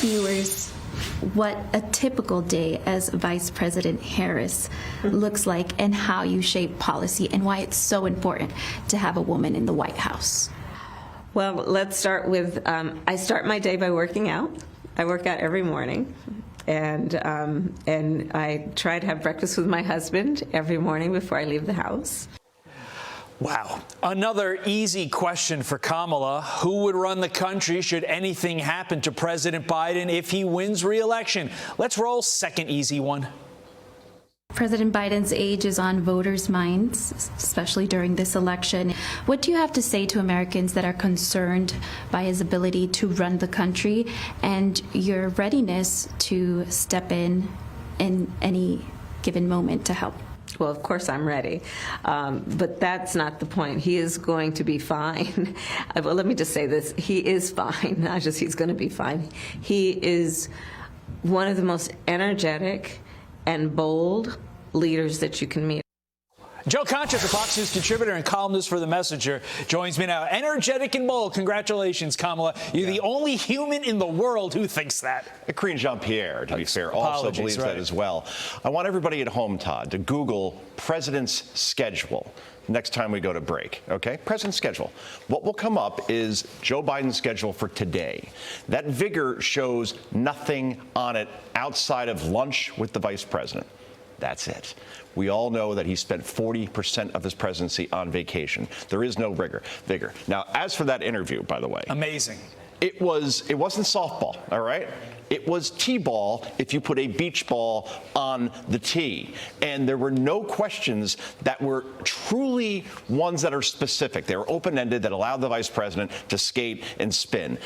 viewers what a typical day as Vice President Harris looks like and how you shape policy and why it's so important to have a woman in the White House. Well, let's start with, I start my day by working out. I work out every morning. And I try to have breakfast with my husband every morning before I leave the house. Wow. Another easy question for Kamala. Who would run the country should anything happen to President Biden if he wins re-election? Let's roll second easy one. President Biden's age is on voters' minds, especially during this election. What do you have to say to Americans that are concerned by his ability to run the country and your readiness to step in any given moment to help? Well, of course I'm ready, but that's not the point. He is going to be fine. Well, let me just say this. He is fine, not just he's going to be fine. He is one of the most energetic and bold leaders that you can meet. Joe Concha, the Fox News contributor and columnist for The Messenger, joins me now. Energetic and bold. Congratulations, Kamala. You're the only human in the world who thinks that. Karine Jean-Pierre, to be fair, also believes that as well. I want everybody at home, Todd, to Google President's schedule next time we go to break, okay? President's schedule. What will come up is Joe Biden's schedule for today. That vigor shows nothing on it outside of lunch with the vice president. That's it. We all know that he spent 40% of his presidency on vacation. There is no vigor. Now, as for that interview, by the way. Amazing. It wasn't softball, all right? It was T-ball if you put a beach ball on the tee. And there were no questions that were truly ones that are specific. They were open-ended that allowed the vice president to skate and spin.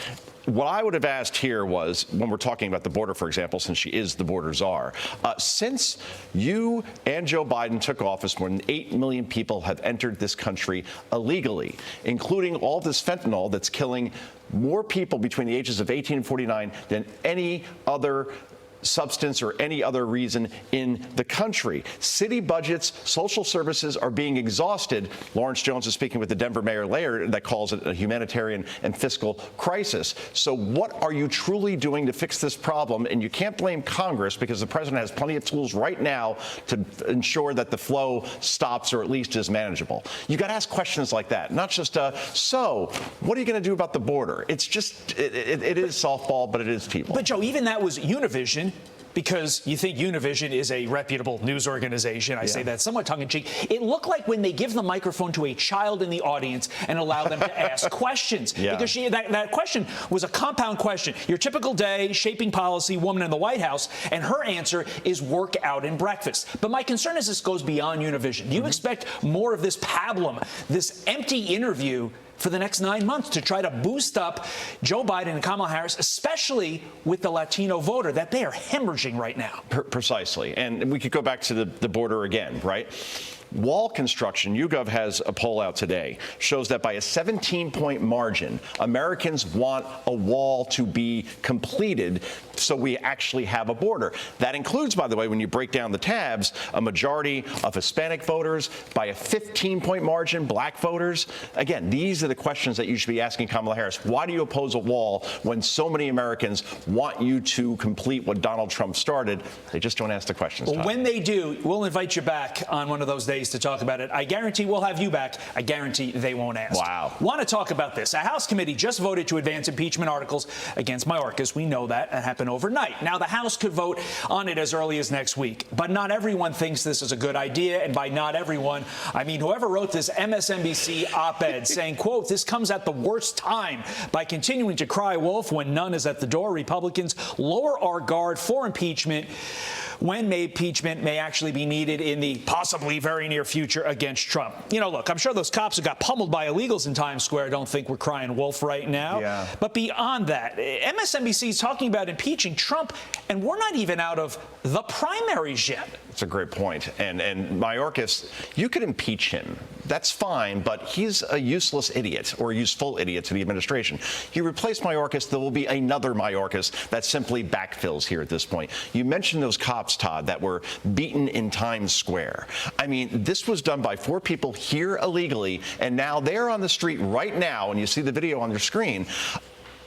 What I would have asked here was, when we're talking about the border, for example, since she is the border czar, since you and Joe Biden took office, more than 8 million people have entered this country illegally, including all this fentanyl that's killing more people between the ages of 18 and 49 than any other substance or any other reason in the country. City budgets, social services are being exhausted. Lawrence Jones is speaking with the Denver mayor later that calls it a humanitarian and fiscal crisis. So what are you truly doing to fix this problem? And you can't blame Congress because the president has plenty of tools right now to ensure that the flow stops or at least is manageable. You got to ask questions like that, not just, so what are you going to do about the border? It's just, it is softball, but it is people. But Joe, even that was Univision. Because you think Univision is a reputable news organization. I say that somewhat tongue-in-cheek. It looked like when they give the microphone to a child in the audience and allow them to ask questions. Because that question was a compound question. Your typical day, shaping policy, woman in the White House, and her answer is work out and breakfast. But my concern is this goes beyond Univision. Do you expect more of this pablum, this empty interview, for the next 9 months to try to boost up Joe Biden and Kamala Harris, especially with the Latino voter that they are hemorrhaging right now? Precisely. And we could go back to the border again, right? Wall construction, YouGov has a poll out today, shows that by a 17-point margin, Americans want a wall to be completed so we actually have a border. That includes, by the way, when you break down the tabs, a majority of Hispanic voters, by a 15-point margin, black voters. Again, these are the questions that you should be asking Kamala Harris. Why do you oppose a wall when so many Americans want you to complete what Donald Trump started? They just don't ask the questions. Well, when they do, we'll invite you back on one of those days to talk about it. I guarantee we'll have you back. I guarantee they won't ask. Wow. Want to talk about this? A House committee just voted to advance impeachment articles against Mayorkas. We know that. That happened overnight. Now, the House could vote on it as early as next week. But not everyone thinks this is a good idea. And by not everyone, I mean whoever wrote this MSNBC op-ed saying, quote, this comes at the worst time by continuing to cry wolf when none is at the door. Republicans lower our guard for impeachment when impeachment may actually be needed in the possibly very near future against Trump. You know, look, I'm sure those cops who got pummeled by illegals in Times Square don't think we're crying wolf right now. Yeah. But beyond that, MSNBC is talking about impeaching Trump, and we're not even out of the primaries yet. That's a great point. And Mayorkas, you could impeach him. That's fine, but he's a useless idiot or a useful idiot to the administration. You replace Mayorkas, there will be another Mayorkas that simply backfills here at this point. You mentioned those cops, Todd, that were beaten in Times Square. I mean, this was done by 4 people here illegally, and now they're on the street right now, and you see the video on your screen.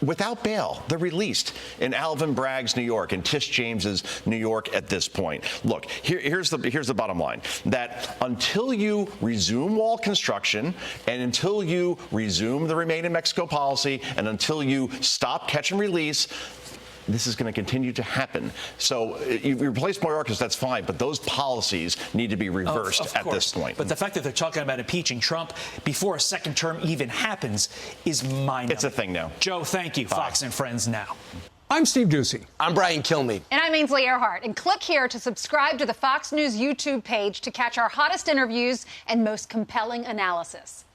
without bail. They're released in Alvin Bragg's New York and Tish James's New York at this point. Look, here's the bottom line, that until you resume wall construction and until you resume the Remain in Mexico policy and until you stop catch and release, this is going to continue to happen. So you replace Mayorkas, that's fine, but those policies need to be reversed at this point. But the fact that they're talking about impeaching Trump before a second term even happens is mind-numbing. It's a thing now. Joe, thank you. Bye. Fox and Friends now. I'm Steve Doocy. I'm Brian Kilmeade. And I'm Ainsley Earhart. And click here to subscribe to the Fox News YouTube page to catch our hottest interviews and most compelling analysis.